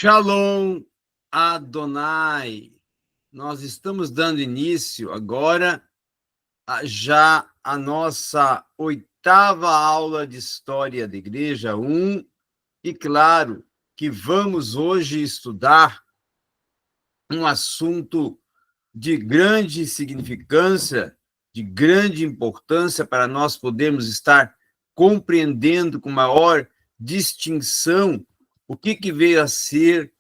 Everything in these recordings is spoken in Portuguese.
Shalom Adonai. Nós estamos dando início agora já a nossa 8ª aula de História da Igreja 1, e claro que vamos hoje estudar um assunto de grande significância, de grande importância para nós podermos estar compreendendo com maior distinção o que veio a ser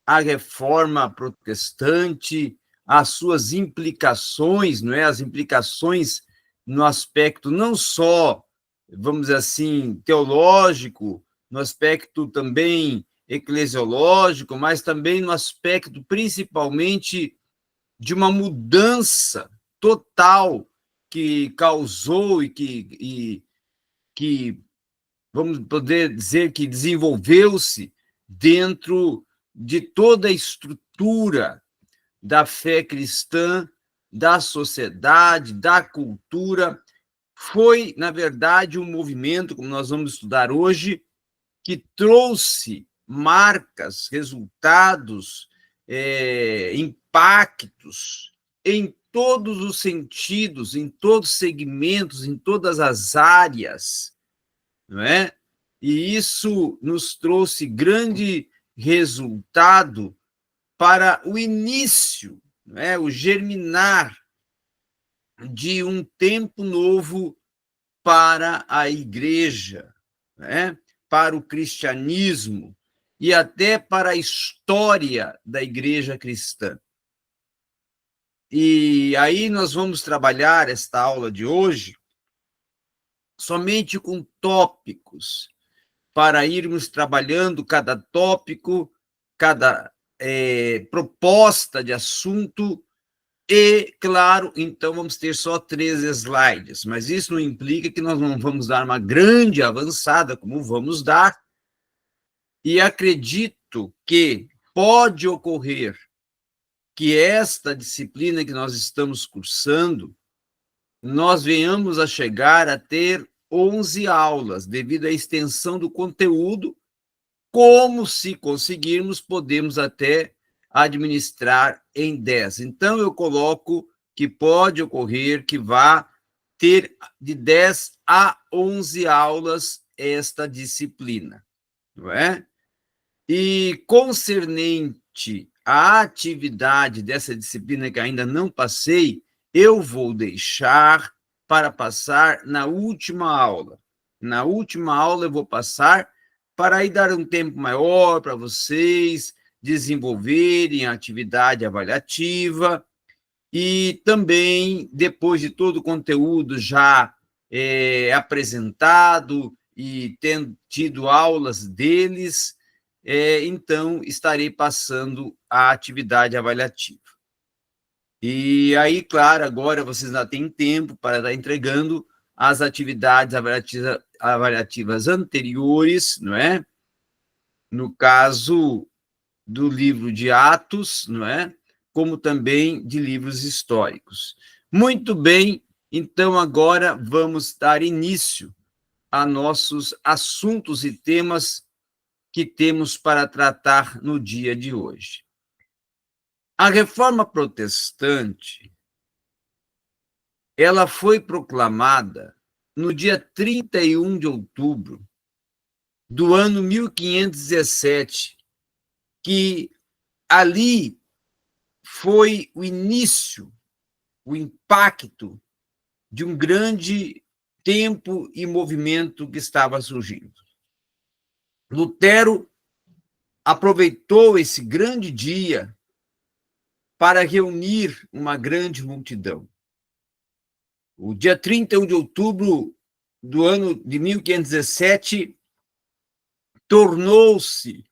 a reforma protestante, as suas implicações, não é? As implicações no aspecto não só, vamos dizer assim, teológico, no aspecto também eclesiológico, mas também no aspecto principalmente de uma mudança total que causou e que vamos poder dizer que desenvolveu-se dentro de toda a estrutura da fé cristã, da sociedade, da cultura. Foi, na verdade, um movimento, como nós vamos estudar hoje, que trouxe marcas, resultados, impactos em todos os sentidos, em todos os segmentos, em todas as áreas, não é? E isso nos trouxe grande resultado para o início, não é? O germinar de um tempo novo para a igreja, não é? Para o cristianismo e até para a história da igreja cristã. E aí nós vamos trabalhar esta aula de hoje somente com tópicos, para irmos trabalhando cada tópico, cada proposta de assunto, e, claro, então vamos ter só 3 slides, mas isso não implica que nós não vamos dar uma grande avançada, como vamos dar, e acredito que pode ocorrer que esta disciplina que nós estamos cursando, nós venhamos a chegar a ter 11 aulas, devido à extensão do conteúdo, como, se conseguirmos, podemos até administrar em 10. Então, eu coloco que pode ocorrer que vá ter de 10 a 11 aulas esta disciplina, não é? E concernente à atividade dessa disciplina que ainda não passei, eu vou deixar para passar na última aula. Na última aula eu vou passar para aí dar um tempo maior para vocês desenvolverem a atividade avaliativa e também, depois de todo o conteúdo já apresentado e tendo tido aulas deles, então estarei passando a atividade avaliativa. E aí, claro, agora vocês ainda têm tempo para estar entregando as atividades avaliativas anteriores, não é? No caso do livro de Atos, não é? Como também de livros históricos. Muito bem, então agora vamos dar início a nossos assuntos e temas que temos para tratar no dia de hoje. A Reforma Protestante, ela foi proclamada no dia 31 de outubro do ano 1517, que ali foi o início, o impacto de um grande tempo e movimento que estava surgindo. Lutero aproveitou esse grande dia para reunir uma grande multidão. O dia 31 de outubro do ano de 1517 tornou-se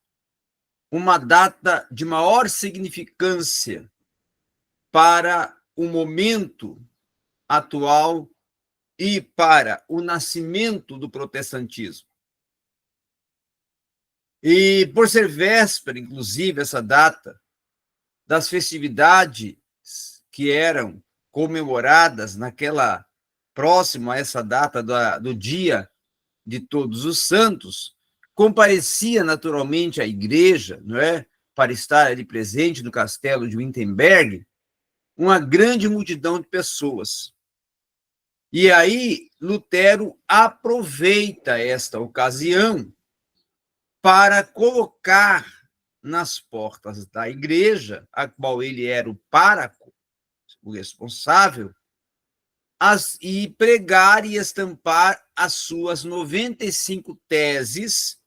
uma data de maior significância para o momento atual e para o nascimento do protestantismo. E por ser véspera, inclusive, essa data, das festividades que eram comemoradas naquela próxima a essa data do dia de Todos os Santos, comparecia naturalmente à igreja, não é? para estar ali presente no castelo de Wittenberg, uma grande multidão de pessoas. E aí, Lutero aproveita esta ocasião para colocar nas portas da igreja, a qual ele era o pároco, o responsável, e pregar e estampar as suas 95 teses,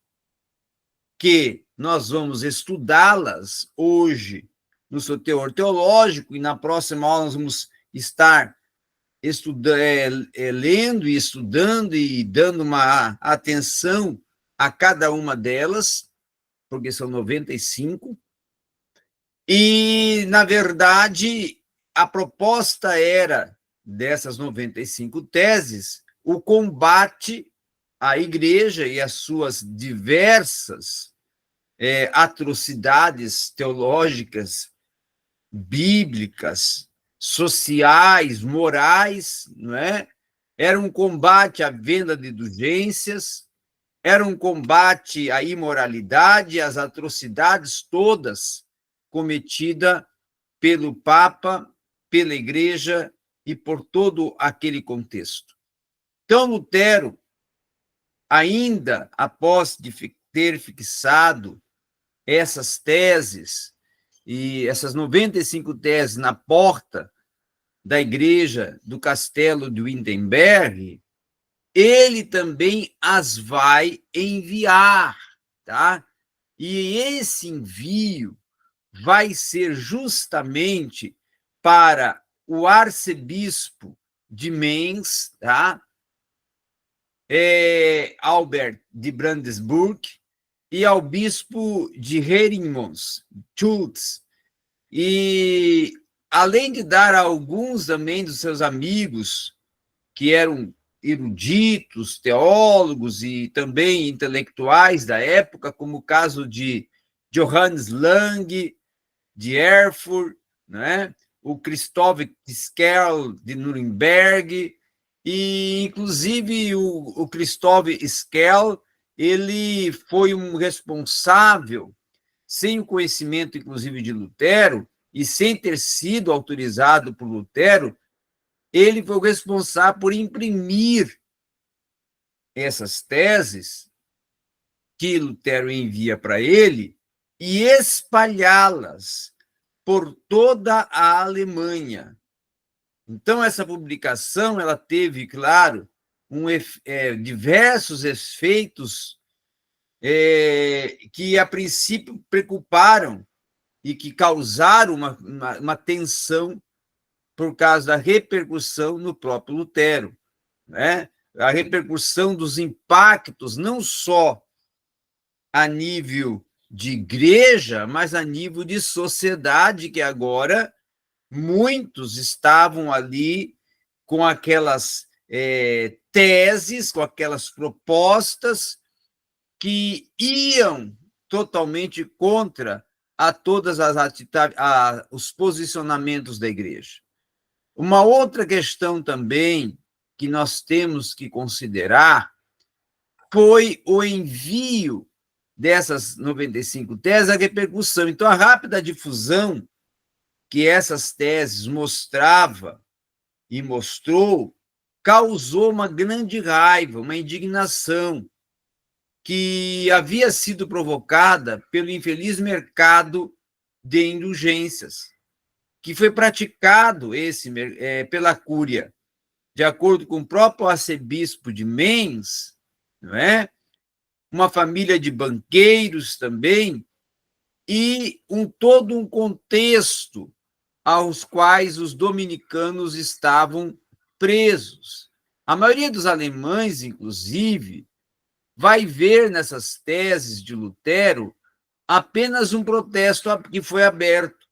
que nós vamos estudá-las hoje no seu teor teológico, e na próxima aula nós vamos estar lendo e estudando e dando uma atenção a cada uma delas, porque são 95. E, na verdade, a proposta era, dessas 95 teses, o combate à igreja e às suas diversas atrocidades teológicas, bíblicas, sociais, morais, não é? Era um combate à venda de indulgências, era um combate à imoralidade, às atrocidades todas cometidas pelo Papa, pela Igreja e por todo aquele contexto. Então, Lutero, ainda após de ter fixado essas teses, e essas 95 teses na porta da igreja do castelo de Wittenberg, ele também as vai enviar, tá? E esse envio vai ser justamente para o arcebispo de Mainz, tá? Albert de Brandenburg, e ao bispo de Heringhons, Schultz, e além de dar a alguns também dos seus amigos, que eram eruditos, teólogos e também intelectuais da época, como o caso de Johannes Lang, de Erfurt, né? O Christoph Skerl, de Nuremberg, e, inclusive, o Christoph Skerl, ele foi um responsável, sem o conhecimento, inclusive, de Lutero, e sem ter sido autorizado por Lutero, ele foi o responsável por imprimir essas teses que Lutero envia para ele e espalhá-las por toda a Alemanha. Então, essa publicação ela teve, claro, diversos efeitos que, a princípio, preocuparam e que causaram uma tensão por causa da repercussão no próprio Lutero, né? A repercussão dos impactos, não só a nível de igreja, mas a nível de sociedade, que agora muitos estavam ali com aquelas teses, com aquelas propostas que iam totalmente contra a todas os posicionamentos da igreja. Uma outra questão também que nós temos que considerar foi o envio dessas 95 teses, a repercussão. Então, a rápida difusão que essas teses mostrava e mostrou causou uma grande raiva, uma indignação que havia sido provocada pelo infeliz mercado de indulgências, que foi praticado pela Cúria, de acordo com o próprio arcebispo de Mainz, não é? Uma família de banqueiros também, e todo um contexto aos quais os dominicanos estavam presos. A maioria dos alemães, inclusive, vai ver nessas teses de Lutero apenas um protesto que foi aberto,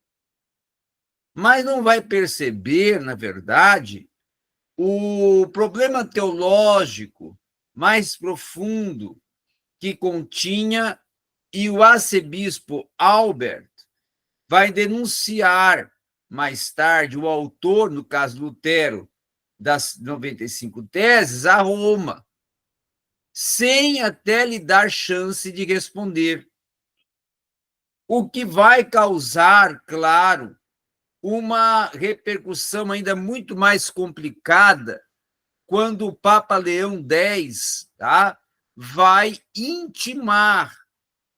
mas não vai perceber, na verdade, o problema teológico mais profundo que continha, e o arcebispo Albert vai denunciar mais tarde o autor, no caso Lutero, das 95 teses, a Roma, sem até lhe dar chance de responder. o que vai causar, claro, uma repercussão ainda muito mais complicada quando o Papa Leão X, tá, vai intimar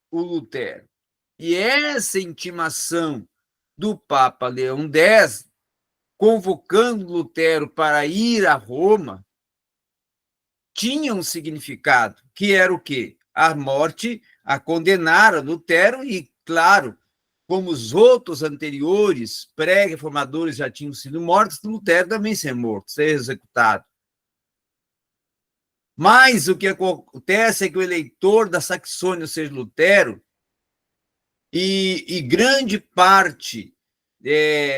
o Lutero. E essa intimação do Papa Leão X, convocando Lutero para ir a Roma, tinha um significado, que era o quê? A morte, a condenar a Lutero e, claro, como os outros anteriores pré-reformadores já tinham sido mortos, Lutero também ser morto, ser executado. Mas o que acontece é que o eleitor da Saxônia, ou seja, Lutero, e grande parte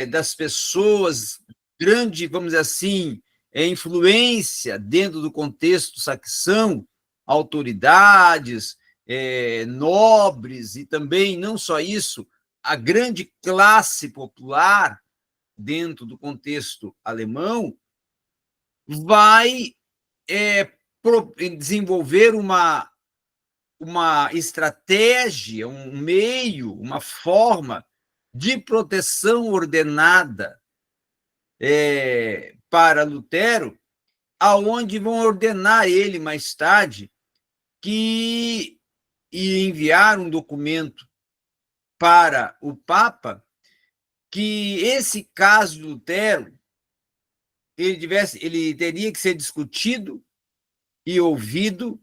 das pessoas, grande, vamos dizer assim, influência dentro do contexto saxão, autoridades, nobres, e também, não só isso, a grande classe popular dentro do contexto alemão, vai desenvolver uma estratégia, um meio, uma forma de proteção ordenada para Lutero, aonde vão ordenar ele mais tarde que e enviar um documento para o Papa que esse caso de Lutero ele teria que ser discutido e ouvido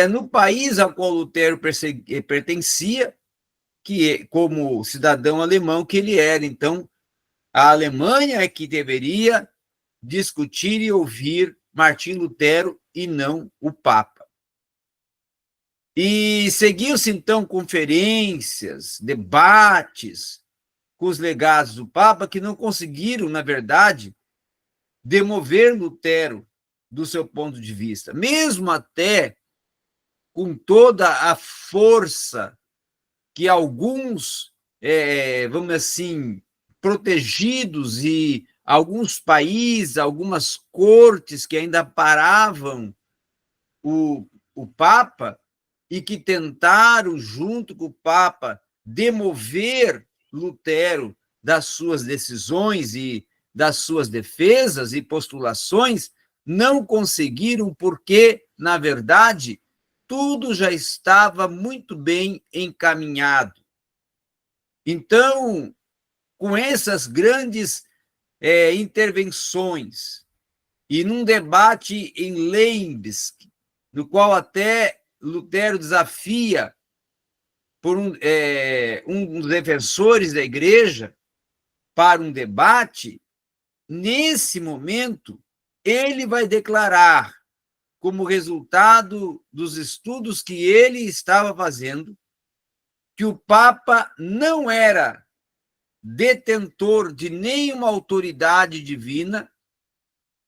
no país ao qual Lutero pertencia, que como cidadão alemão que ele era. Então, a Alemanha é que deveria discutir e ouvir Martim Lutero e não o Papa. E seguiu-se, então, conferências, debates com os legados do Papa que não conseguiram, na verdade, demover Lutero do seu ponto de vista, mesmo até com toda a força que alguns, vamos assim, protegidos e alguns países, algumas cortes que ainda paravam o Papa e que tentaram, junto com o Papa, demover Lutero das suas decisões e das suas defesas e postulações, não conseguiram porque, na verdade, tudo já estava muito bem encaminhado. Então, com essas grandes intervenções, e num debate em Leipzig, no qual até Lutero desafia por um dos defensores da igreja para um debate, nesse momento, ele vai declarar, como resultado dos estudos que ele estava fazendo, que o Papa não era detentor de nenhuma autoridade divina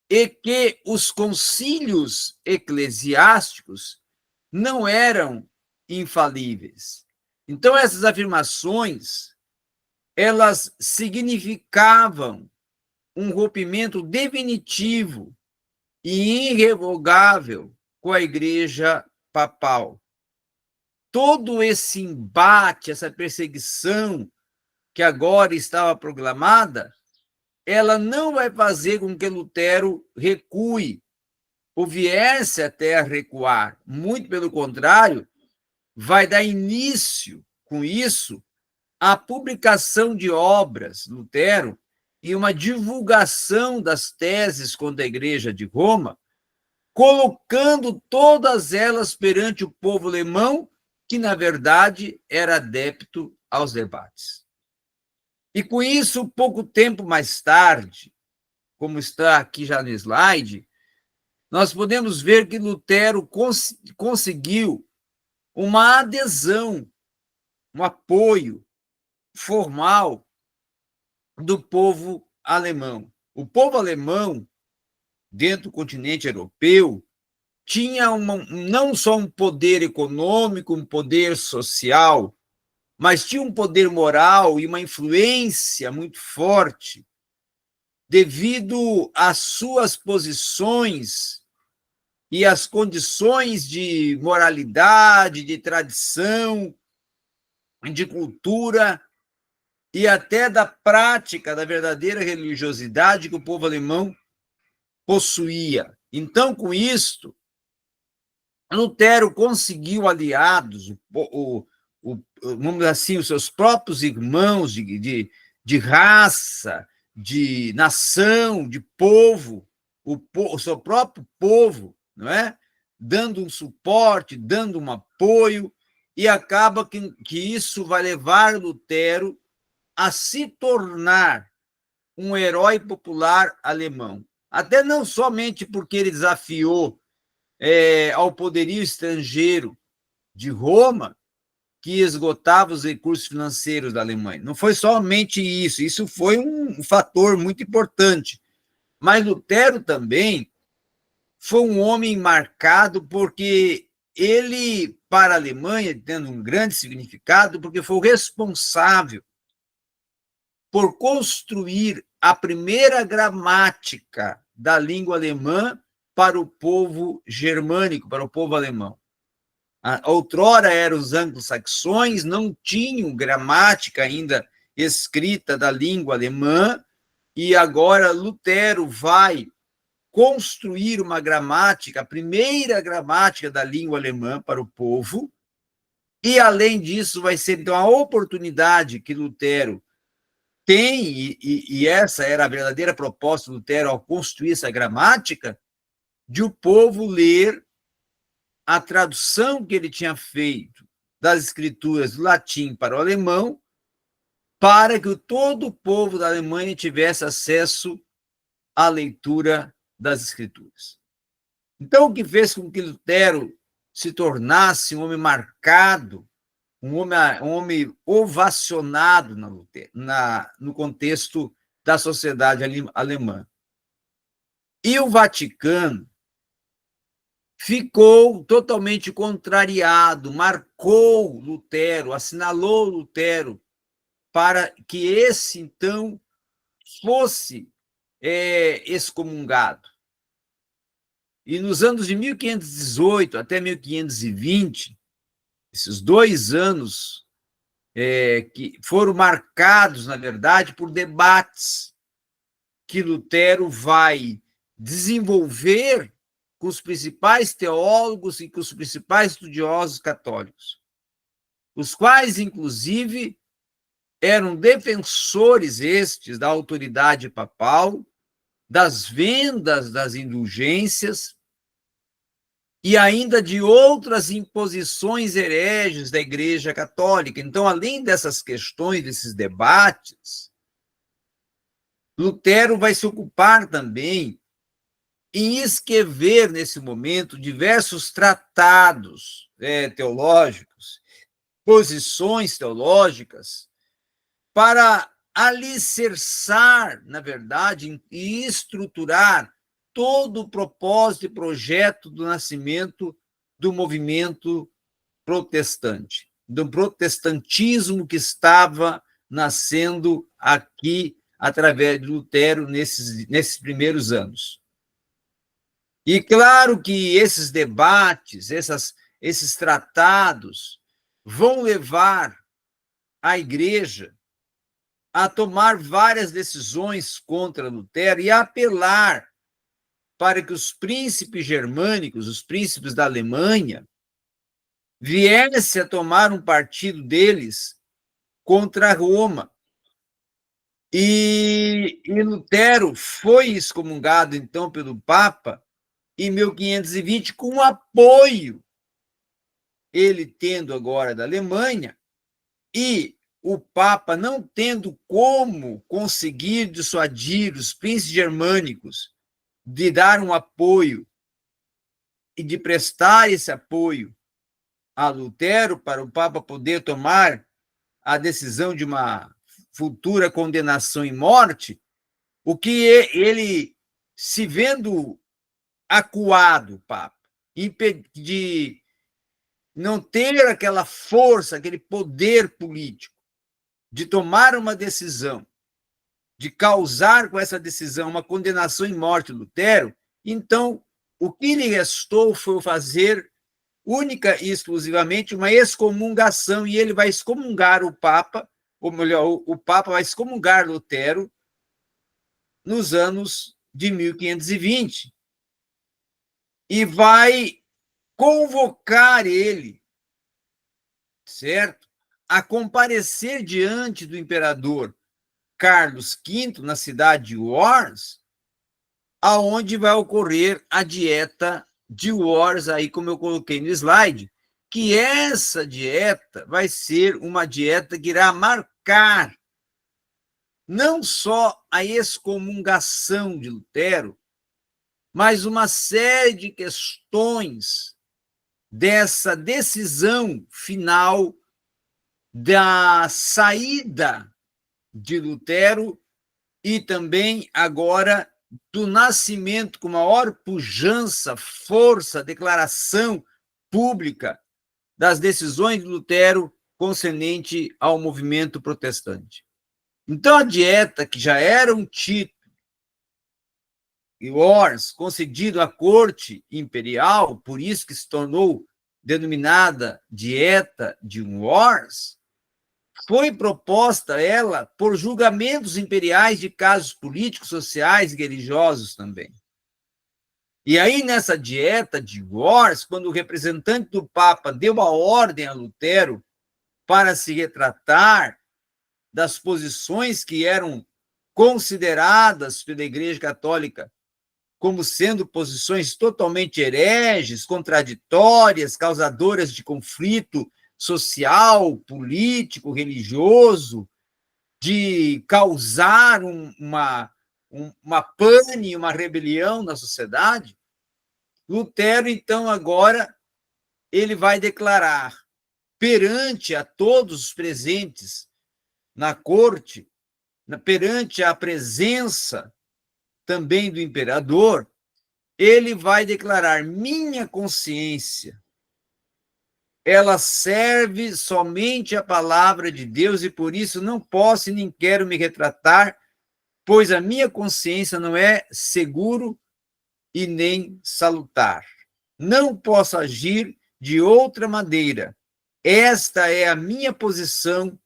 e que os concílios eclesiásticos não eram infalíveis. Então, essas afirmações, elas significavam um rompimento definitivo e irrevogável com a Igreja Papal. Todo esse embate, essa perseguição que agora estava proclamada, ela não vai fazer com que Lutero recue ou viesse até a recuar. Muito pelo contrário, vai dar início, com isso, à publicação de obras, Lutero, e uma divulgação das teses contra a Igreja de Roma, colocando todas elas perante o povo alemão, que, na verdade, era adepto aos debates. E, com isso, pouco tempo mais tarde, como está aqui já no slide, nós podemos ver que Lutero conseguiu uma adesão, um apoio formal do povo alemão. O povo alemão, dentro do continente europeu, tinha não só um poder econômico, um poder social, mas tinha um poder moral e uma influência muito forte devido às suas posições e às condições de moralidade, de tradição, de cultura e até da prática da verdadeira religiosidade que o povo alemão possuía. Então, com isto, Lutero conseguiu aliados, vamos dizer assim, os seus próprios irmãos de raça, de nação, de povo, o seu próprio povo, não é? Dando um suporte, dando um apoio, e acaba que isso vai levar Lutero a se tornar um herói popular alemão. Até não somente porque ele desafiou ao poderio estrangeiro de Roma, que esgotava os recursos financeiros da Alemanha. Não foi somente isso foi um fator muito importante. Mas Lutero também foi um homem marcado porque ele, para a Alemanha, tendo um grande significado, porque foi o responsável por construir a primeira gramática da língua alemã para o povo germânico, para o povo alemão. Outrora eram os anglo-saxões, não tinham gramática ainda escrita da língua alemã, e agora Lutero vai construir uma gramática, a primeira gramática da língua alemã para o povo, e, além disso, vai ser, então, a oportunidade que Lutero tem, e essa era a verdadeira proposta de Lutero ao construir essa gramática, de o povo ler a tradução que ele tinha feito das escrituras do latim para o alemão, para que todo o povo da Alemanha tivesse acesso à leitura das escrituras. Então, o que fez com que Lutero se tornasse um homem marcado, um homem ovacionado no contexto da sociedade alemã. E o Vaticano ficou totalmente contrariado, marcou Lutero, assinalou Lutero, para que esse, então, fosse excomungado. E nos anos de 1518 até 1520, esses 2 anos que foram marcados, na verdade, por debates que Lutero vai desenvolver com os principais teólogos e com os principais estudiosos católicos, os quais, inclusive, eram defensores estes da autoridade papal, das vendas das indulgências e ainda de outras imposições hereges da Igreja Católica. Então, além dessas questões, desses debates, Lutero vai se ocupar também em escrever, nesse momento, diversos tratados teológicos, posições teológicas, para alicerçar, na verdade, e estruturar todo o propósito e projeto do nascimento do movimento protestante, do protestantismo que estava nascendo aqui através de Lutero nesses primeiros anos. E claro que esses debates, esses tratados, vão levar a Igreja a tomar várias decisões contra Lutero e a apelar para que os príncipes germânicos, os príncipes da Alemanha, viessem a tomar um partido deles contra Roma. E Lutero foi excomungado, então, pelo Papa em 1520, com apoio, ele tendo agora da Alemanha, e o Papa não tendo como conseguir dissuadir os príncipes germânicos de dar um apoio e de prestar esse apoio a Lutero para o Papa poder tomar a decisão de uma futura condenação em morte, o que ele, se vendo acuado, Papa, de não ter aquela força, aquele poder político de tomar uma decisão, de causar com essa decisão uma condenação em morte de Lutero, então o que lhe restou foi fazer única e exclusivamente uma excomungação, e ele vai excomungar o Papa, ou melhor, o Papa vai excomungar Lutero nos anos de 1520 e vai convocar ele, certo, a comparecer diante do imperador Carlos V, na cidade de Worms, aonde vai ocorrer a dieta de Worms, aí como eu coloquei no slide, que essa dieta vai ser uma dieta que irá marcar não só a excomungação de Lutero, mas uma série de questões dessa decisão final da saída de Lutero e também agora do nascimento com maior pujança, força, declaração pública das decisões de Lutero concernente ao movimento protestante. Então, a dieta, que já era um título e Worms concedido à corte imperial, por isso que se tornou denominada Dieta de Worms, foi proposta ela por julgamentos imperiais de casos políticos, sociais e religiosos também. E aí, nessa dieta de Worms, quando o representante do Papa deu a ordem a Lutero para se retratar das posições que eram consideradas pela Igreja Católica como sendo posições totalmente hereges, contraditórias, causadoras de conflito social, político, religioso, de causar uma pane, uma rebelião na sociedade, Lutero, então, agora, ele vai declarar perante a todos os presentes na corte, perante a presença também do imperador, ele vai declarar: minha consciência, ela serve somente à palavra de Deus e por isso não posso e nem quero me retratar, pois a minha consciência não é seguro e nem salutar. Não posso agir de outra maneira. Esta é a minha posição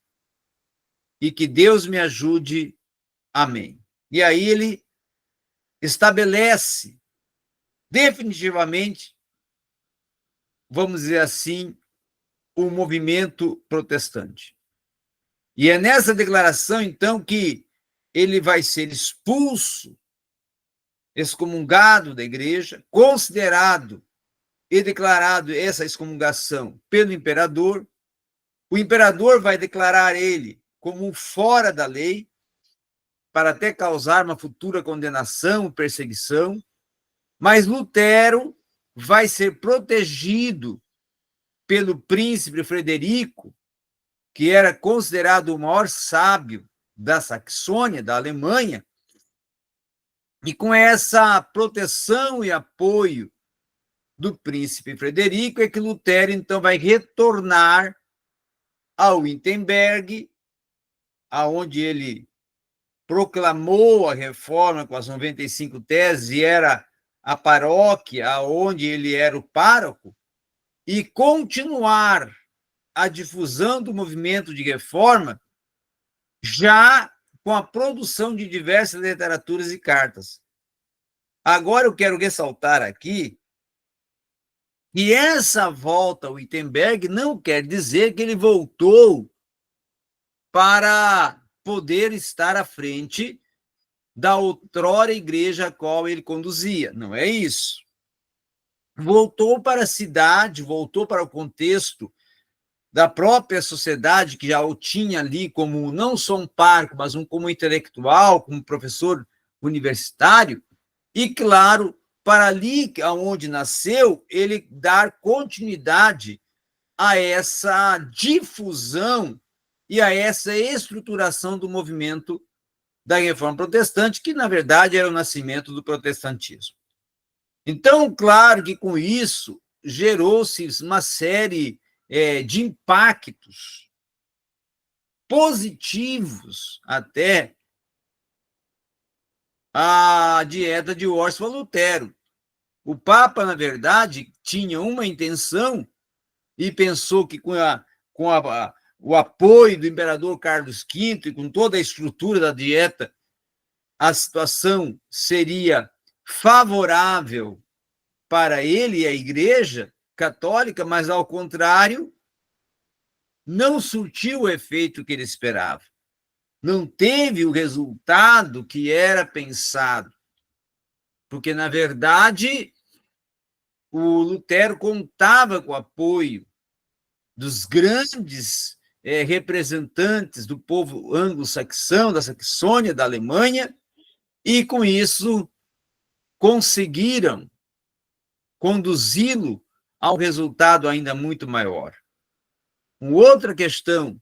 e que Deus me ajude. Amém. E aí ele estabelece definitivamente, vamos dizer assim, o movimento protestante. E é nessa declaração, então, que ele vai ser expulso, excomungado da igreja, considerado e declarado essa excomungação pelo imperador. O imperador vai declarar ele como um fora da lei, para até causar uma futura condenação, perseguição, mas Lutero vai ser protegido pelo príncipe Frederico, que era considerado o maior sábio da Saxônia, da Alemanha, e com essa proteção e apoio do príncipe Frederico é que Lutero, então, vai retornar ao Wittenberg, aonde ele proclamou a reforma com as 95 teses, e era a paróquia onde ele era o pároco, e continuar a difusão do movimento de reforma já com a produção de diversas literaturas e cartas. Agora eu quero ressaltar aqui que essa volta ao Wittenberg não quer dizer que ele voltou para poder estar à frente da outrora igreja a qual ele conduzia. Não é isso. Voltou para a cidade, voltou para o contexto da própria sociedade, que já o tinha ali como não só um parco, mas como intelectual, como professor universitário, e, claro, para ali onde nasceu, ele dar continuidade a essa difusão e a essa estruturação do movimento da Reforma Protestante, que, na verdade, era o nascimento do protestantismo. Então, claro que com isso gerou-se uma série de impactos positivos até a dieta de Worms para Lutero. O Papa, na verdade, tinha uma intenção e pensou que o apoio do imperador Carlos V e com toda a estrutura da dieta, a situação seria favorável para ele e a Igreja Católica, mas, ao contrário, não surtiu o efeito que ele esperava. Não teve o resultado que era pensado. Porque, na verdade, o Lutero contava com o apoio dos grandes representantes do povo anglo-saxão, da Saxônia, da Alemanha, e, com isso, conseguiram conduzi-lo a um resultado ainda muito maior. Uma outra questão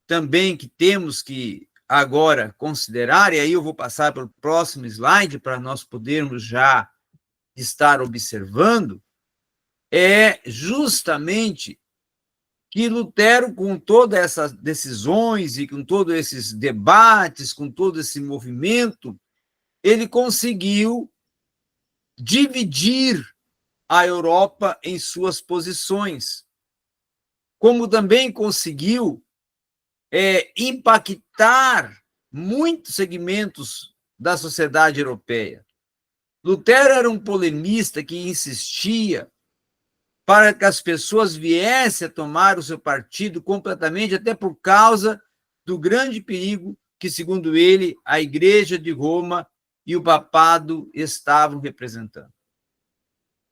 também que temos que agora considerar, e aí eu vou passar para o próximo slide para nós podermos já estar observando, é justamente que Lutero, com todas essas decisões e com todos esses debates, com todo esse movimento, ele conseguiu dividir a Europa em suas posições, como também conseguiu impactar muitos segmentos da sociedade europeia. Lutero era um polemista que insistia para que as pessoas viessem a tomar o seu partido completamente, até por causa do grande perigo que, segundo ele, a Igreja de Roma e o papado estavam representando.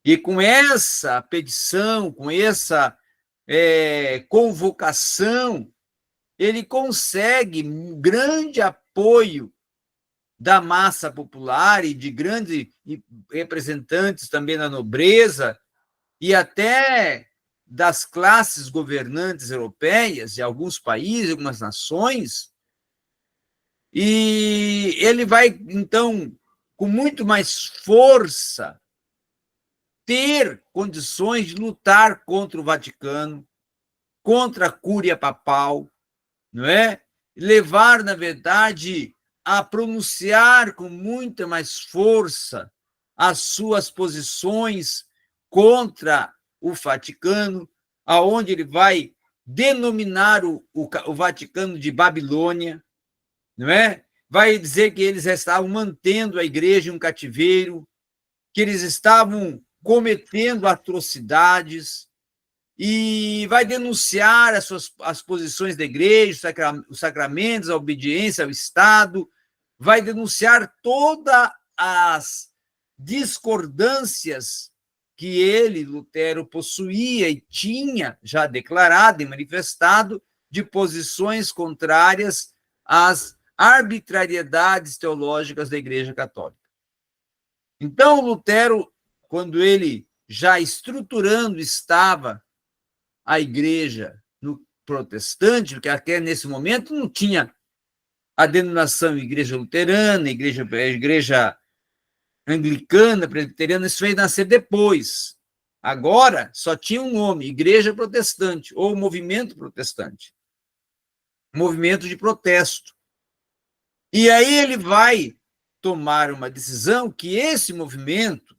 E com essa petição, com essa convocação, ele consegue um grande apoio da massa popular e de grandes representantes também da nobreza e até das classes governantes europeias de alguns países, algumas nações. E ele vai, então, com muito mais força, ter condições de lutar contra o Vaticano, contra a Cúria Papal, não é? Levar, na verdade, a pronunciar com muita mais força as suas posições contra o Vaticano, aonde ele vai denominar o Vaticano de Babilônia, não é? Vai dizer que eles estavam mantendo a igreja em um cativeiro, que eles estavam cometendo atrocidades, e vai denunciar as posições da igreja, os sacramentos, a obediência ao Estado, vai denunciar todas as discordâncias que ele, Lutero, possuía e tinha já declarado e manifestado de posições contrárias às arbitrariedades teológicas da Igreja Católica. Então, Lutero, quando ele já estruturando estava a igreja no protestante, porque até nesse momento não tinha a denominação igreja luterana, igreja anglicana, presbiteriana, isso veio nascer depois. Agora só tinha um nome, igreja protestante, ou movimento protestante, movimento de protesto. E aí ele vai tomar uma decisão que esse movimento,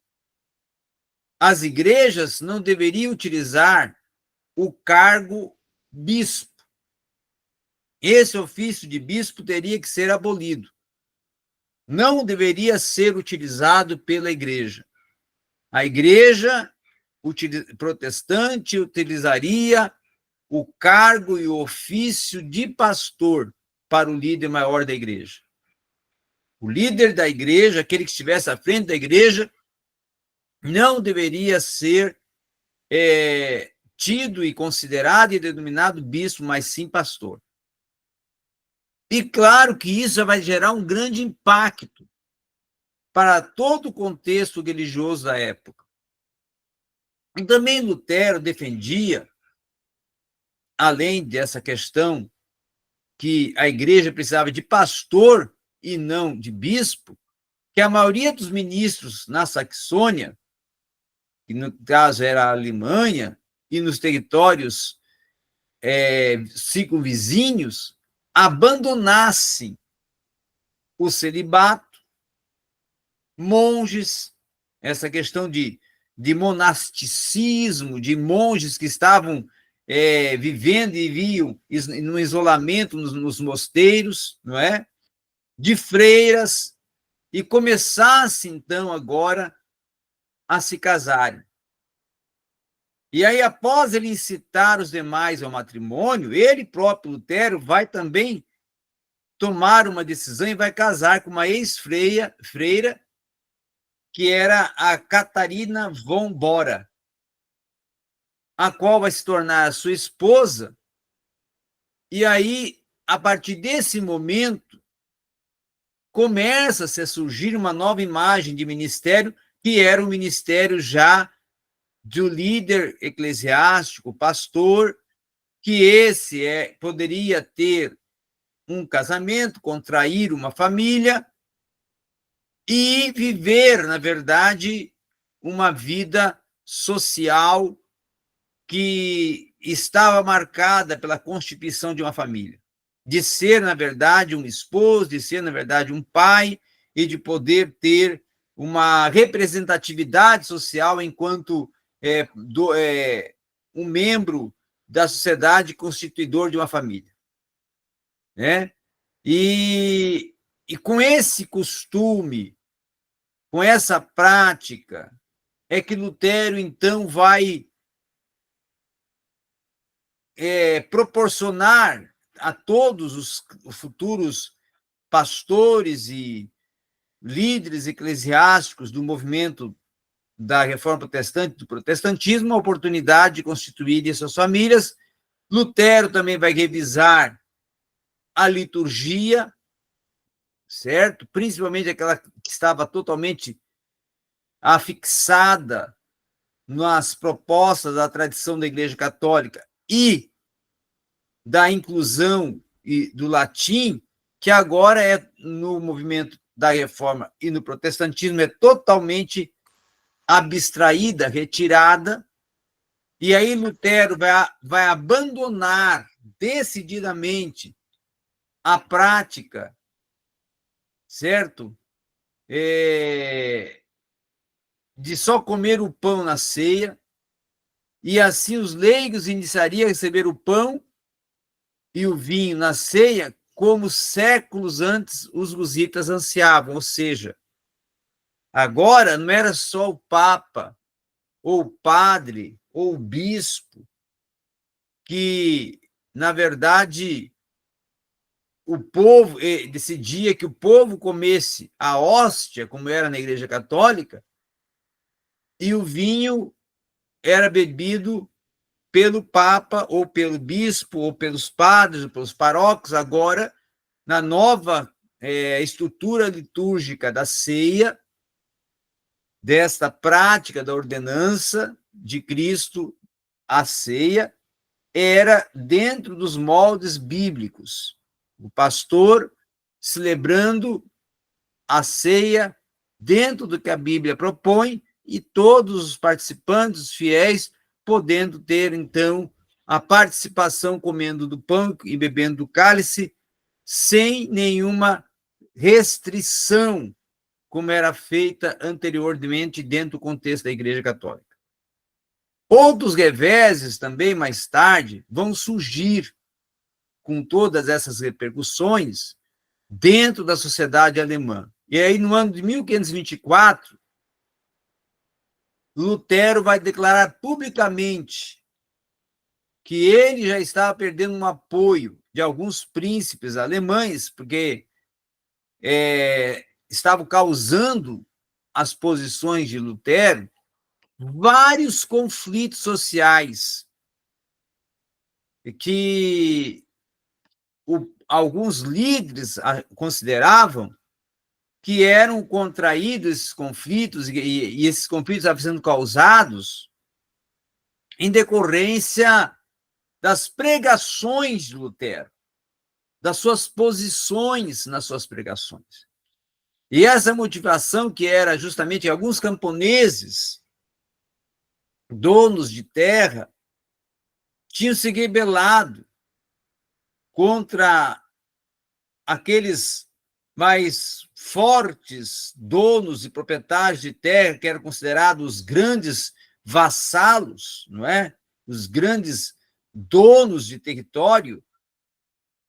as igrejas não deveriam utilizar o cargo bispo. Esse ofício de bispo teria que ser abolido. Não deveria ser utilizado pela igreja. A igreja protestante utilizaria o cargo e o ofício de pastor para o líder maior da igreja. O líder da igreja, aquele que estivesse à frente da igreja, não deveria ser tido e considerado e denominado bispo, mas sim pastor. E claro que isso vai gerar um grande impacto para todo o contexto religioso da época. E também Lutero defendia, além dessa questão que a igreja precisava de pastor e não de bispo, que a maioria dos ministros na Saxônia, que no caso era a Alemanha, e nos territórios circunvizinhos, abandonassem o celibato, monges essa questão de monasticismo, de monges que estavam vivendo e viviam no isolamento nos mosteiros, não é? De freiras, e começasse, então, agora a se casarem. E aí, após ele incitar os demais ao matrimônio, ele próprio, Lutero, vai também tomar uma decisão e vai casar com uma ex-freira, que era a Catarina von Bora, a qual vai se tornar sua esposa. E aí, a partir desse momento, começa-se a surgir uma nova imagem de ministério, que era o ministério já do líder eclesiástico, pastor, que esse poderia ter um casamento, contrair uma família e viver, na verdade, uma vida social que estava marcada pela constituição de uma família, de ser, na verdade, um esposo, de ser, na verdade, um pai, e de poder ter uma representatividade social enquanto um membro da sociedade constituidor de uma família, né? E com esse costume, com essa prática, é que Lutero, então, vai proporcionar a todos os futuros pastores e líderes eclesiásticos do movimento da Reforma Protestante, do protestantismo, a oportunidade de constituírem suas famílias. Lutero também vai revisar a liturgia, certo? Principalmente aquela que estava totalmente afixada nas propostas da tradição da Igreja Católica e da inclusão e do latim, que agora no movimento da Reforma e no protestantismo é totalmente abstraída, retirada, e aí Lutero vai abandonar decididamente a prática, certo? De só comer o pão na ceia, e assim os leigos iniciariam a receber o pão e o vinho na ceia, como séculos antes os lusitas ansiavam, ou seja, agora não era só o Papa, ou o padre, ou o bispo, que, na verdade, o povo decidia que o povo comesse a hóstia, como era na Igreja Católica, e o vinho era bebido pelo Papa, ou pelo bispo, ou pelos padres, ou pelos paróquios. Agora, na nova estrutura litúrgica da ceia, desta prática da ordenança de Cristo, a ceia era dentro dos moldes bíblicos. O pastor celebrando a ceia dentro do que a Bíblia propõe e todos os participantes, os fiéis, podendo ter, então, a participação comendo do pão e bebendo do cálice sem nenhuma restrição, como era feita anteriormente dentro do contexto da Igreja Católica. Outros reveses também, mais tarde, vão surgir com todas essas repercussões dentro da sociedade alemã. E aí, no ano de 1524, Lutero vai declarar publicamente que ele já estava perdendo um apoio de alguns príncipes alemães, porque estavam causando as posições de Lutero vários conflitos sociais que alguns líderes consideravam que eram contraídos esses conflitos, e esses conflitos estavam sendo causados em decorrência das pregações de Lutero, das suas posições nas suas pregações. E essa motivação, que era justamente alguns camponeses, donos de terra, tinham se rebelado contra aqueles mais fortes donos e proprietários de terra, que eram considerados os grandes vassalos, não é? Os grandes donos de território,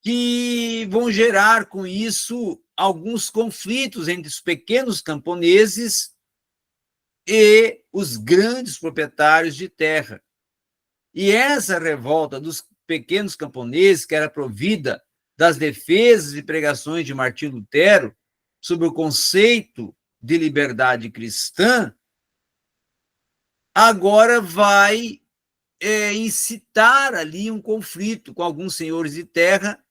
que vão gerar com isso alguns conflitos entre os pequenos camponeses e os grandes proprietários de terra. E essa revolta dos pequenos camponeses, que era provida das defesas e pregações de Martim Lutero sobre o conceito de liberdade cristã, agora vai incitar ali um conflito com alguns senhores de terra,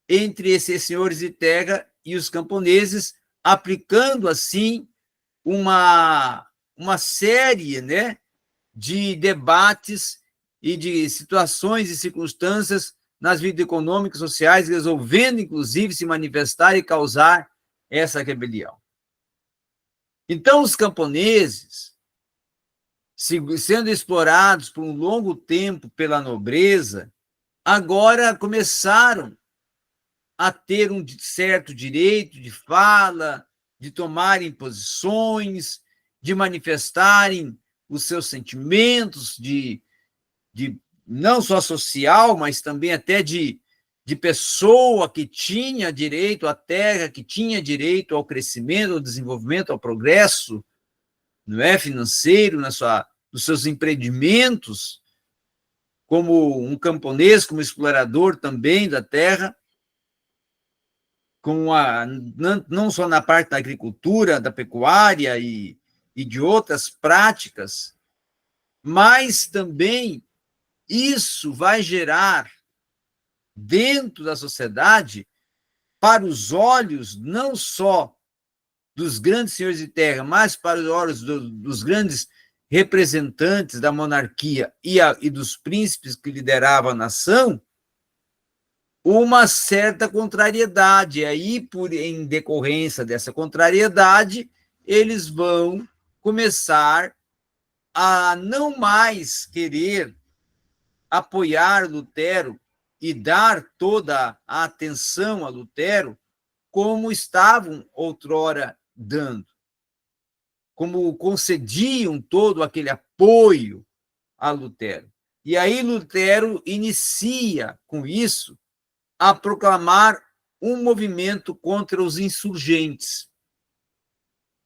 entre esses senhores de terra e os camponeses, aplicando, assim, uma série, né, de debates e de situações e circunstâncias nas vidas econômicas e sociais, resolvendo, inclusive, se manifestar e causar essa rebelião. Então, os camponeses, sendo explorados por um longo tempo pela nobreza, agora começaram a ter um certo direito de fala, de tomarem posições, de manifestarem os seus sentimentos, de não só social, mas também até de pessoa que tinha direito à terra, que tinha direito ao crescimento, ao desenvolvimento, ao progresso, não é, financeiro, nos seus empreendimentos, como um camponês, como explorador também da terra, não só na parte da agricultura, da pecuária e de outras práticas, mas também isso vai gerar dentro da sociedade, para os olhos não só dos grandes senhores de terra, mas para os olhos dos grandes representantes da monarquia e dos príncipes que lideravam a nação, uma certa contrariedade. E aí, em decorrência dessa contrariedade, eles vão começar a não mais querer apoiar Lutero e dar toda a atenção a Lutero como estavam outrora dando, como concediam todo aquele apoio a Lutero. E aí Lutero inicia, com isso, a proclamar um movimento contra os insurgentes,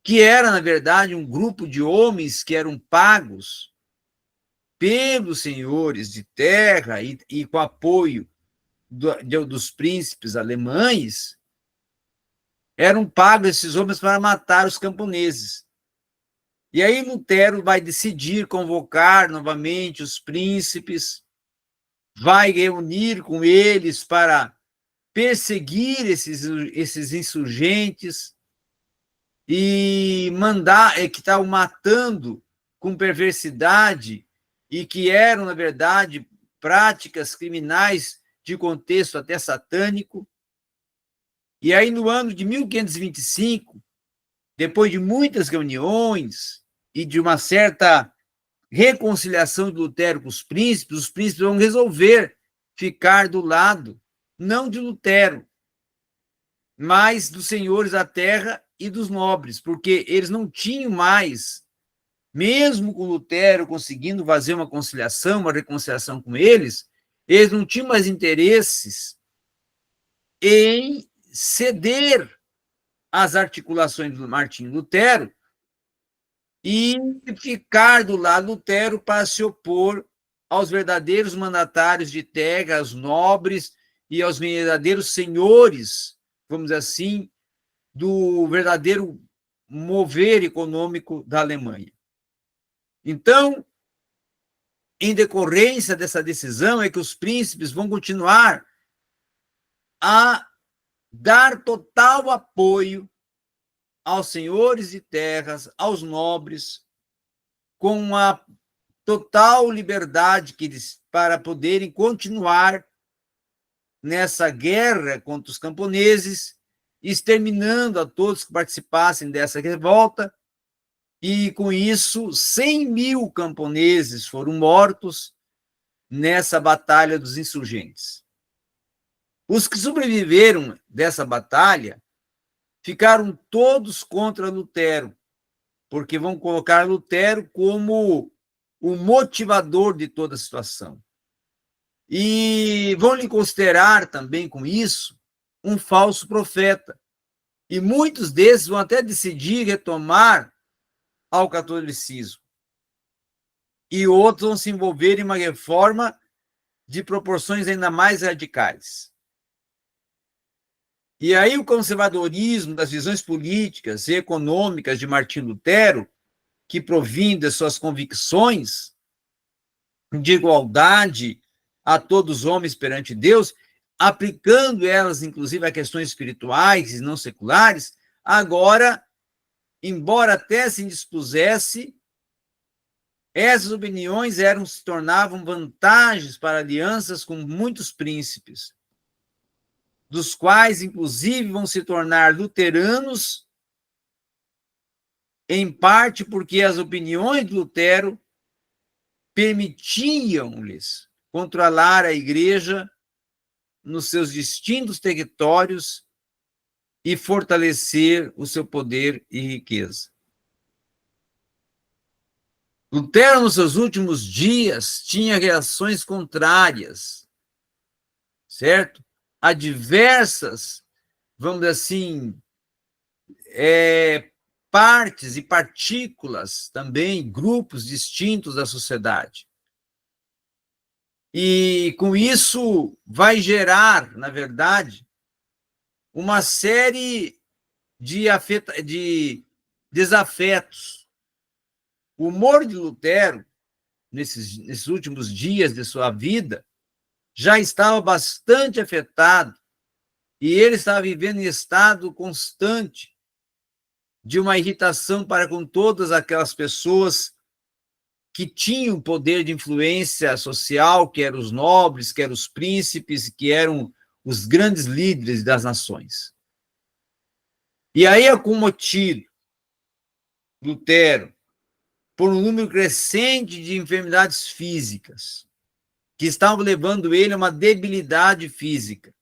que era, na verdade, um grupo de homens que eram pagos pelos senhores de terra e com apoio dos príncipes alemães, eram pagos esses homens para matar os camponeses. E aí Lutero vai decidir convocar novamente os príncipes, vai reunir com eles para perseguir esses insurgentes e mandar, que estavam matando com perversidade e que eram, na verdade, práticas criminais de contexto até satânico. E aí, no ano de 1525, depois de muitas reuniões e de uma certa reconciliação de Lutero com os príncipes vão resolver ficar do lado, não de Lutero, mas dos senhores da terra e dos nobres, porque eles não tinham mais, mesmo com Lutero conseguindo fazer uma conciliação, uma reconciliação com eles não tinham mais interesses em ceder às articulações do Martinho Lutero e ficar do lado de Lutero para se opor aos verdadeiros mandatários de terra, aos nobres e aos verdadeiros senhores, vamos dizer assim, do verdadeiro mover econômico da Alemanha. Então, em decorrência dessa decisão, é que os príncipes vão continuar a dar total apoio aos senhores de terras, aos nobres, com a total liberdade para poderem continuar nessa guerra contra os camponeses, exterminando a todos que participassem dessa revolta, e com isso 100.000 camponeses foram mortos nessa batalha dos insurgentes. Os que sobreviveram dessa batalha ficaram todos contra Lutero, porque vão colocar Lutero como o motivador de toda a situação. E vão lhe considerar também com isso um falso profeta. E muitos desses vão até decidir retomar ao catolicismo. E outros vão se envolver em uma reforma de proporções ainda mais radicais. E aí o conservadorismo das visões políticas e econômicas de Martim Lutero, que provinha de suas convicções de igualdade a todos os homens perante Deus, aplicando elas, inclusive, a questões espirituais e não seculares, agora, embora até se indispusesse, essas opiniões se tornavam vantagens para alianças com muitos príncipes, dos quais, inclusive, vão se tornar luteranos, em parte porque as opiniões de Lutero permitiam-lhes controlar a igreja nos seus distintos territórios e fortalecer o seu poder e riqueza. Lutero, nos seus últimos dias, tinha reações contrárias, certo? A diversas, vamos dizer assim, partes e partículas também, grupos distintos da sociedade. E com isso vai gerar, na verdade, uma série de desafetos. O humor de Lutero, nesses últimos dias de sua vida, já estava bastante afetado e ele estava vivendo em estado constante de uma irritação para com todas aquelas pessoas que tinham poder de influência social, que eram os nobres, que eram os príncipes, que eram os grandes líderes das nações. E aí acomotido Lutero por um número crescente de enfermidades físicas, que estavam levando ele a uma debilidade física.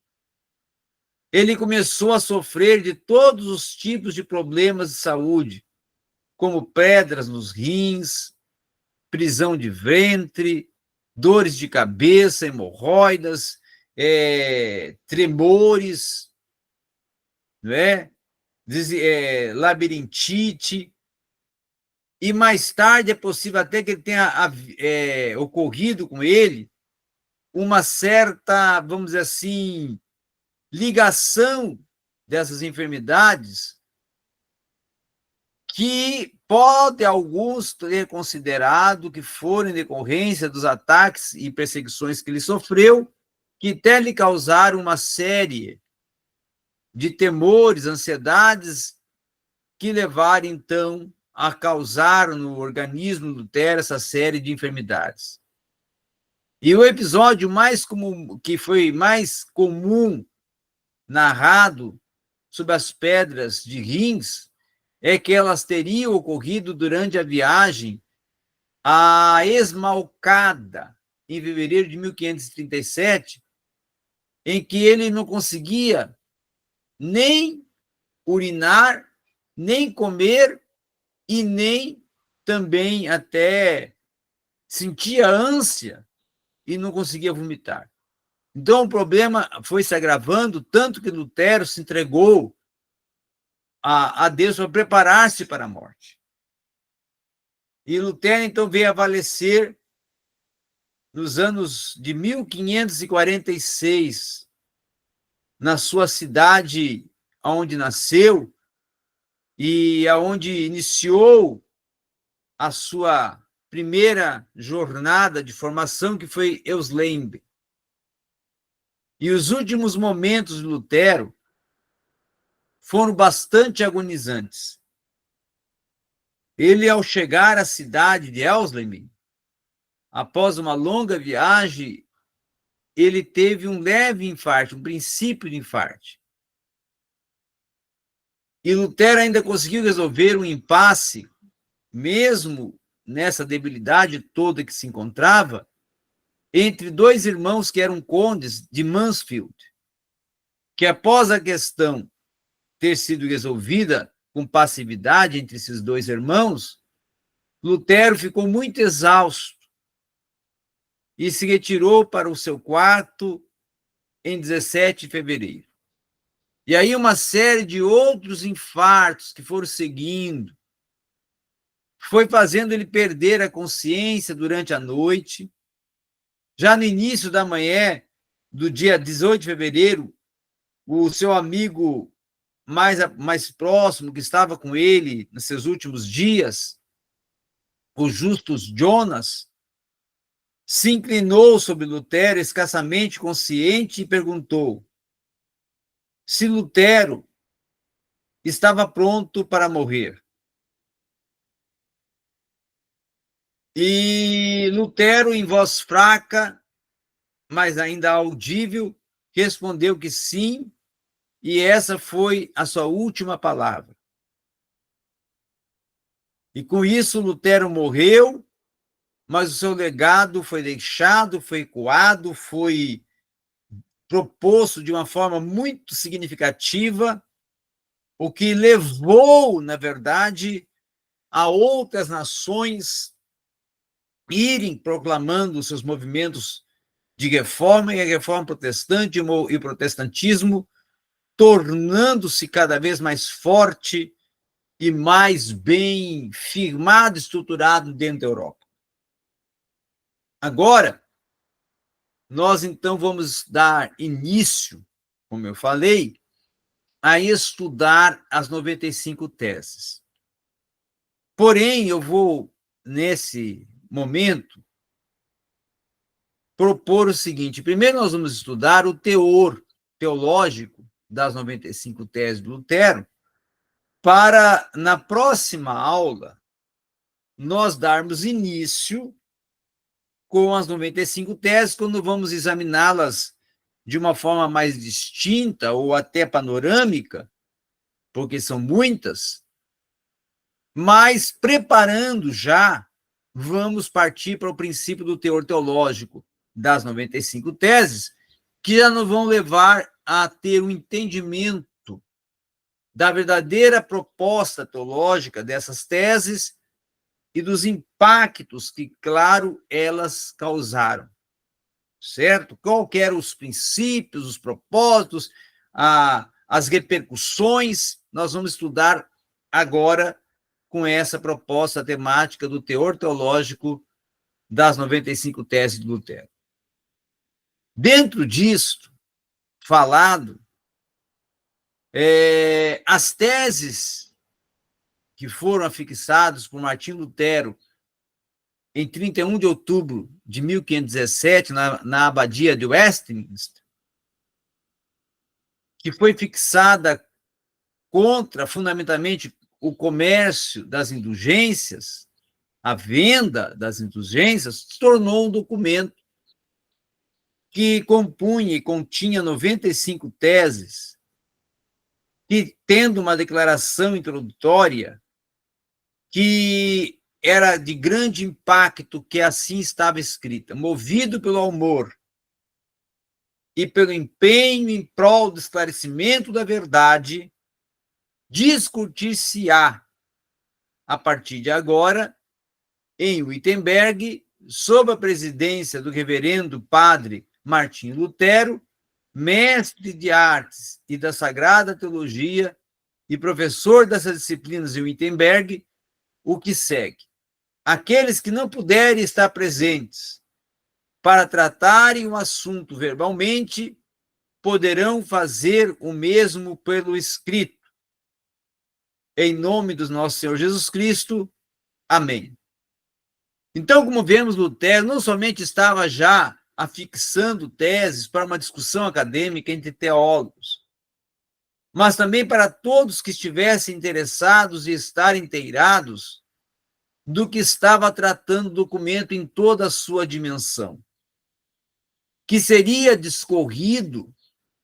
Ele começou a sofrer de todos os tipos de problemas de saúde, como pedras nos rins, prisão de ventre, dores de cabeça, hemorroidas, tremores, não é? Labirintite. E mais tarde é possível até que tenha ocorrido com ele uma certa, vamos dizer assim, ligação dessas enfermidades que pode alguns ter considerado que foram em decorrência dos ataques e perseguições que ele sofreu, que até lhe causaram uma série de temores, ansiedades, que levaram, então, a causar no organismo do Lutero essa série de enfermidades. E o episódio mais comum, que foi mais comum narrado sobre as pedras de rins, é que elas teriam ocorrido durante a viagem a Esmalcada, em fevereiro de 1537, em que ele não conseguia nem urinar, nem comer e nem também até sentia ânsia e não conseguia vomitar. Então, o problema foi se agravando, tanto que Lutero se entregou a Deus para preparar-se para a morte. E Lutero, então, veio a falecer nos anos de 1546, na sua cidade onde nasceu e aonde iniciou a sua primeira jornada de formação, que foi Euslembe. E os últimos momentos de Lutero foram bastante agonizantes. Ele, ao chegar à cidade de Euslembe, após uma longa viagem, ele teve um leve infarto, um princípio de infarto. E Lutero ainda conseguiu resolver um impasse, mesmo nessa debilidade toda que se encontrava, entre dois irmãos que eram condes de Mansfield, que após a questão ter sido resolvida com passividade entre esses dois irmãos, Lutero ficou muito exausto e se retirou para o seu quarto em 17 de fevereiro. E aí uma série de outros infartos que foram seguindo, foi fazendo ele perder a consciência durante a noite. Já no início da manhã do dia 18 de fevereiro, o seu amigo mais próximo, que estava com ele nos seus últimos dias, o Justus Jonas, se inclinou sobre Lutero, escassamente consciente, e perguntou se Lutero estava pronto para morrer. E Lutero, em voz fraca, mas ainda audível, respondeu que sim, e essa foi a sua última palavra. E com isso, Lutero morreu, mas o seu legado foi deixado, foi ecoado, foi proposto de uma forma muito significativa, o que levou, na verdade, a outras nações irem proclamando seus movimentos de reforma, e a reforma protestante e o protestantismo tornando-se cada vez mais forte e mais bem firmado, estruturado dentro da Europa. Agora, nós então vamos dar início, como eu falei, a estudar as 95 teses. Porém, eu vou, nesse momento, propor o seguinte: primeiro nós vamos estudar o teor teológico das 95 teses de Lutero, para, na próxima aula, nós darmos início com as 95 teses, quando vamos examiná-las de uma forma mais distinta ou até panorâmica, porque são muitas, mas preparando já, vamos partir para o princípio do teor teológico das 95 teses, que já nos vão levar a ter um entendimento da verdadeira proposta teológica dessas teses e dos impactos que, claro, elas causaram, certo? Qual eram os princípios, os propósitos, as repercussões, nós vamos estudar agora com essa proposta temática do teor teológico das 95 teses de Lutero. Dentro disto, falado, as teses que foram afixadas por Martinho Lutero em 31 de outubro de 1517, na abadia de Westminster, que foi fixada contra, fundamentalmente, o comércio das indulgências, a venda das indulgências, se tornou um documento que compunha e continha 95 teses, que, tendo uma declaração introdutória, que era de grande impacto, que assim estava escrita: movido pelo amor e pelo empenho em prol do esclarecimento da verdade, discutir-se-á, a partir de agora, em Wittenberg, sob a presidência do reverendo padre Martinho Lutero, mestre de artes e da sagrada teologia e professor dessas disciplinas em Wittenberg, o que segue: aqueles que não puderem estar presentes para tratarem o assunto verbalmente, poderão fazer o mesmo pelo escrito. Em nome do nosso Senhor Jesus Cristo. Amém. Então, como vemos, Lutero não somente estava já afixando teses para uma discussão acadêmica entre teólogos, mas também para todos que estivessem interessados e estarem inteirados do que estava tratando o documento em toda a sua dimensão, que seria discorrido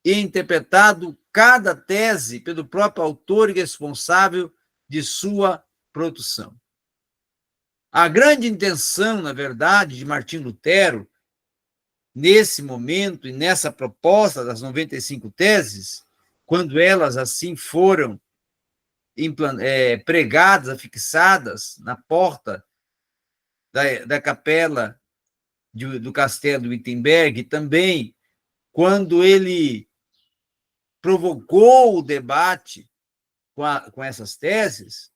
e interpretado cada tese pelo próprio autor e responsável de sua produção. A grande intenção, na verdade, de Martinho Lutero, nesse momento e nessa proposta das 95 teses, quando elas assim foram pregadas, afixadas na porta da capela do castelo de Wittenberg, e também quando ele provocou o debate com essas teses,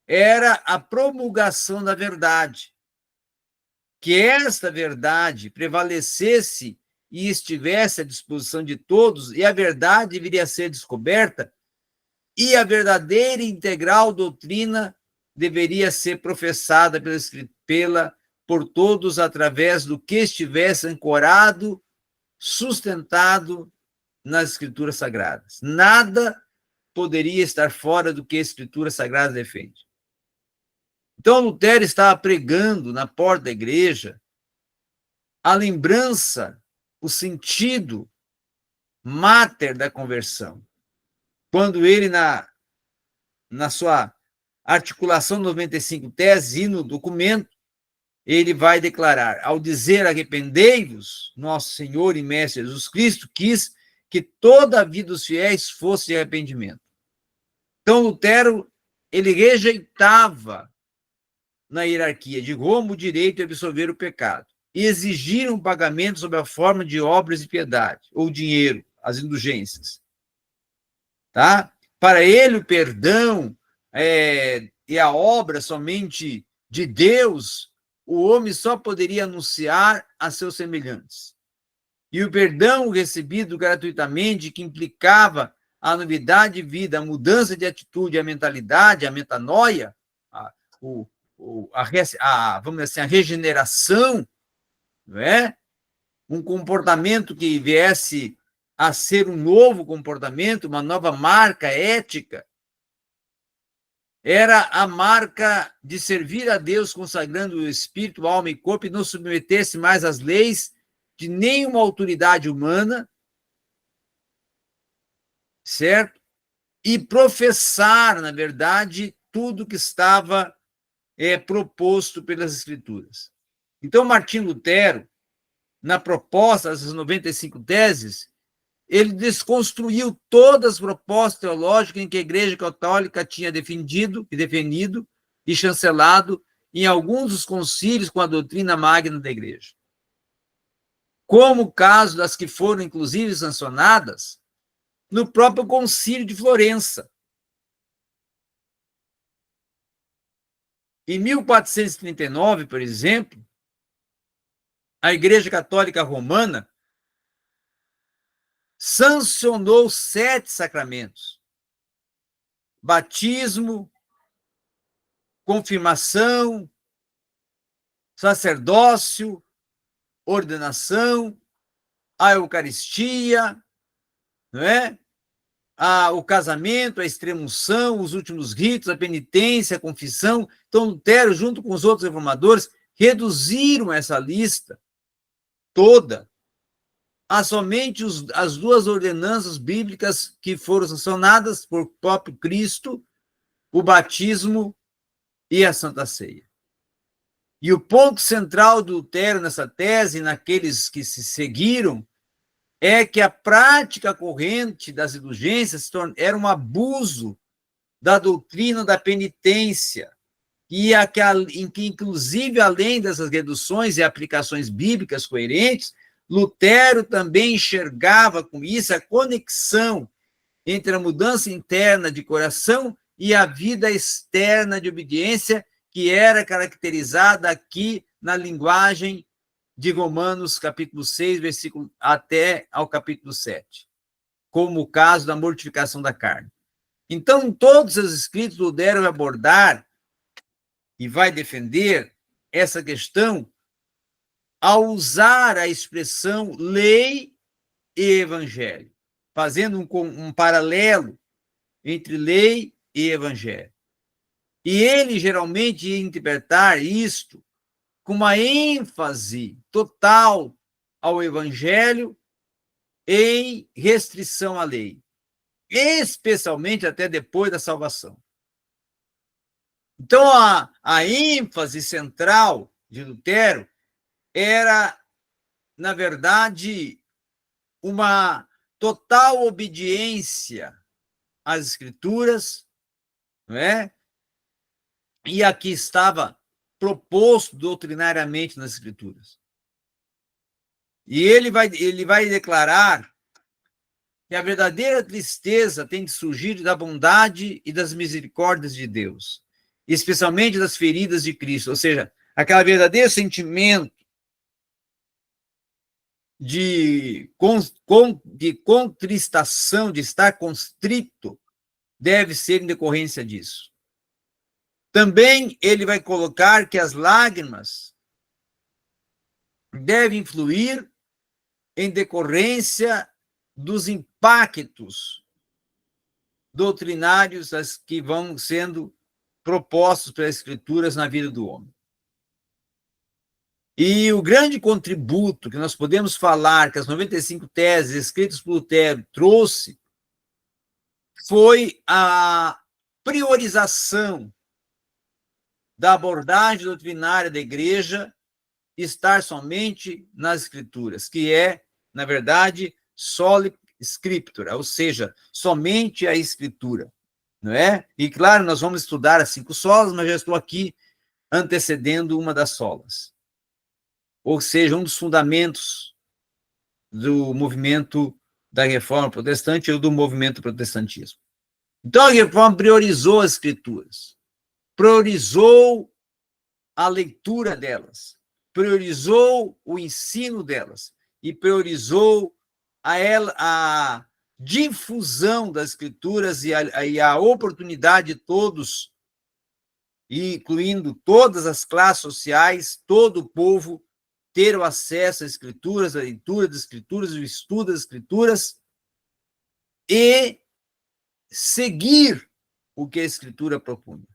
era a promulgação da verdade. Que esta verdade prevalecesse e estivesse à disposição de todos, e a verdade deveria ser descoberta, e a verdadeira e integral doutrina deveria ser professada por todos através do que estivesse ancorado, sustentado nas Escrituras Sagradas. Nada poderia estar fora do que a Escritura Sagrada defende. Então, Lutero estava pregando na porta da igreja a lembrança, o sentido máter da conversão. Quando ele, na sua articulação 95 teses e no documento, ele vai declarar: ao dizer arrependei-vos, nosso Senhor e Mestre Jesus Cristo quis que toda a vida dos fiéis fosse de arrependimento. Então, Lutero, ele rejeitava na hierarquia de Roma o direito de absolver o pecado e exigiram um pagamento sob a forma de obras de piedade, ou dinheiro, as indulgências. Tá? Para ele, o perdão e a obra somente de Deus, o homem só poderia anunciar a seus semelhantes. E o perdão recebido gratuitamente, que implicava a novidade de vida, a mudança de atitude, a mentalidade, a metanoia, vamos dizer assim, a regeneração, não é? Um comportamento que viesse a ser um novo comportamento, uma nova marca ética, era a marca de servir a Deus consagrando o espírito, alma e corpo e não submeter-se mais às leis de nenhuma autoridade humana, certo? E professar, na verdade, tudo que estava proposto pelas Escrituras. Então, Martim Lutero, na proposta dessas 95 teses, ele desconstruiu todas as propostas teológicas em que a Igreja Católica tinha defendido e chancelado em alguns dos concílios com a doutrina magna da Igreja. Como o caso das que foram, inclusive, sancionadas no próprio Concílio de Florença. Em 1439, por exemplo, a Igreja Católica Romana sancionou 7 sacramentos: batismo, confirmação, sacerdócio, ordenação, a Eucaristia, não é? O casamento, a extrema-unção, os últimos ritos, a penitência, a confissão. Então, Lutero, junto com os outros reformadores, reduziram essa lista toda a somente as 2 ordenanças bíblicas que foram sancionadas por próprio Cristo, o batismo e a Santa Ceia. E o ponto central do Lutero nessa tese, naqueles que se seguiram, é que a prática corrente das indulgências era um abuso da doutrina da penitência, em que, inclusive, além dessas reduções e aplicações bíblicas coerentes, Lutero também enxergava com isso a conexão entre a mudança interna de coração e a vida externa de obediência, que era caracterizada aqui na linguagem de Romanos, capítulo 6, versículo até ao capítulo 7, como o caso da mortificação da carne. Então, em todos os escritos, Lutero vai abordar e vai defender essa questão ao usar a expressão lei e evangelho, fazendo um paralelo entre lei e evangelho. E ele geralmente ia interpretar isto com uma ênfase total ao evangelho em restrição à lei, especialmente até depois da salvação. Então, a ênfase central de Lutero era, na verdade, uma total obediência às Escrituras, não é? E aqui estava proposto doutrinariamente nas Escrituras. E ele vai declarar que a verdadeira tristeza tem de surgir da bondade e das misericórdias de Deus, especialmente das feridas de Cristo, ou seja, aquele verdadeiro sentimento de contristação, de estar constrito, deve ser em decorrência disso. Também ele vai colocar que as lágrimas devem fluir em decorrência dos impactos doutrinários que vão sendo propostos pelas Escrituras na vida do homem. E o grande contributo que nós podemos falar que as 95 teses escritas por Lutero trouxe foi a priorização da abordagem doutrinária da igreja estar somente nas Escrituras, que é, na verdade, soli scriptura, ou seja, somente a Escritura, não é? E, claro, nós vamos estudar as 5 solas, mas já estou aqui antecedendo uma das solas. Ou seja, um dos fundamentos do movimento da Reforma Protestante ou do movimento protestantismo. Então, a Reforma priorizou as Escrituras, priorizou a leitura delas, priorizou o ensino delas e priorizou a difusão das Escrituras e a oportunidade de todos, incluindo todas as classes sociais, todo o povo, ter o acesso às Escrituras, a leitura das Escrituras, o estudo das Escrituras e seguir o que a Escritura propunha.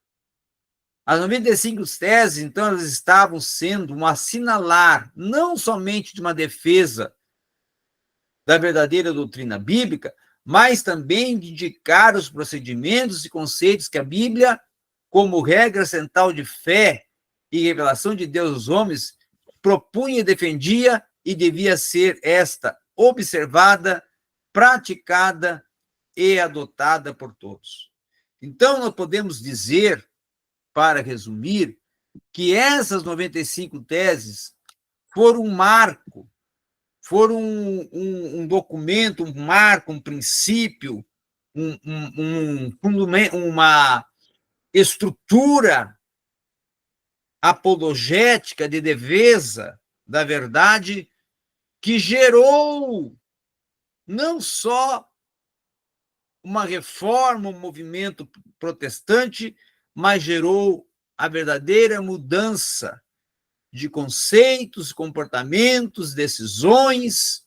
As 95 teses, então, elas estavam sendo um assinalar, não somente de uma defesa da verdadeira doutrina bíblica, mas também de indicar os procedimentos e conceitos que a Bíblia, como regra central de fé e revelação de Deus aos homens, propunha e defendia, e devia ser esta observada, praticada e adotada por todos. Então, nós podemos dizer, para resumir, que essas 95 teses foram um marco, foram um documento, um marco, um princípio, uma estrutura apologética de defesa da verdade que gerou não só uma reforma, um movimento protestante, mas gerou a verdadeira mudança de conceitos, comportamentos, decisões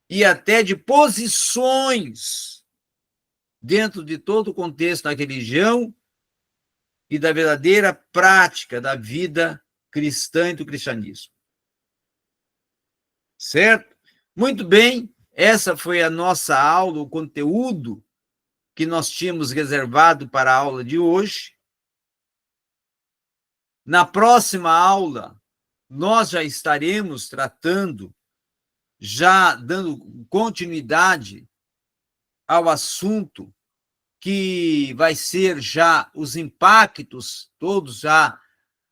e até de posições dentro de todo o contexto da religião e da verdadeira prática da vida cristã e do cristianismo. Certo? Muito bem, essa foi a nossa aula, o conteúdo que nós tínhamos reservado para a aula de hoje. Na próxima aula, nós já estaremos tratando, já dando continuidade ao assunto que vai ser já os impactos, todos já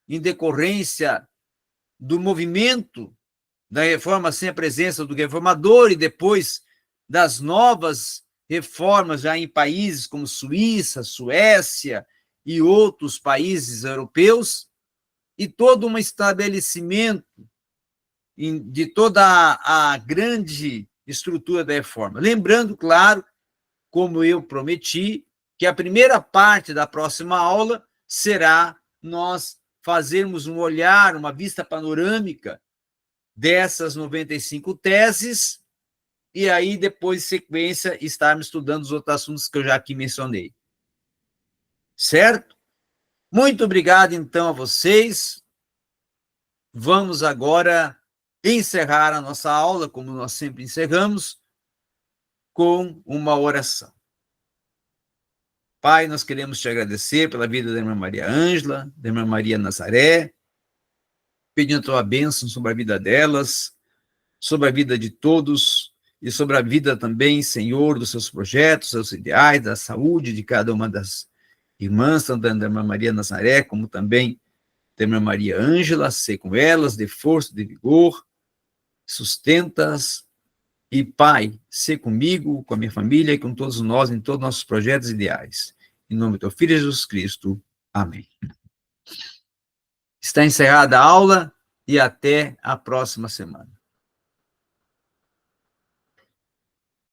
em decorrência do movimento da reforma sem a presença do reformador e depois das novas reformas já em países como Suíça, Suécia e outros países europeus, e todo um estabelecimento de toda a grande estrutura da reforma. Lembrando, claro, como eu prometi, que a primeira parte da próxima aula será nós fazermos um olhar, uma vista panorâmica dessas 95 teses, e aí, depois, em sequência, estarmos estudando os outros assuntos que eu já aqui mencionei. Certo? Muito obrigado, então, a vocês. Vamos agora encerrar a nossa aula, como nós sempre encerramos, com uma oração. Pai, nós queremos te agradecer pela vida da irmã Maria Ângela, da irmã Maria Nazaré, pedindo a tua bênção sobre a vida delas, sobre a vida de todos e sobre a vida também, Senhor, dos seus projetos, seus ideais, da saúde de cada uma das irmãs, tanto da Irmã Maria Nazaré, como também da Irmã Maria Ângela, ser com elas, dê força, de vigor, sustenta-as, e Pai, ser comigo, com a minha família e com todos nós, em todos os nossos projetos ideais. Em nome do teu Filho Jesus Cristo. Amém. Está encerrada a aula e até a próxima semana.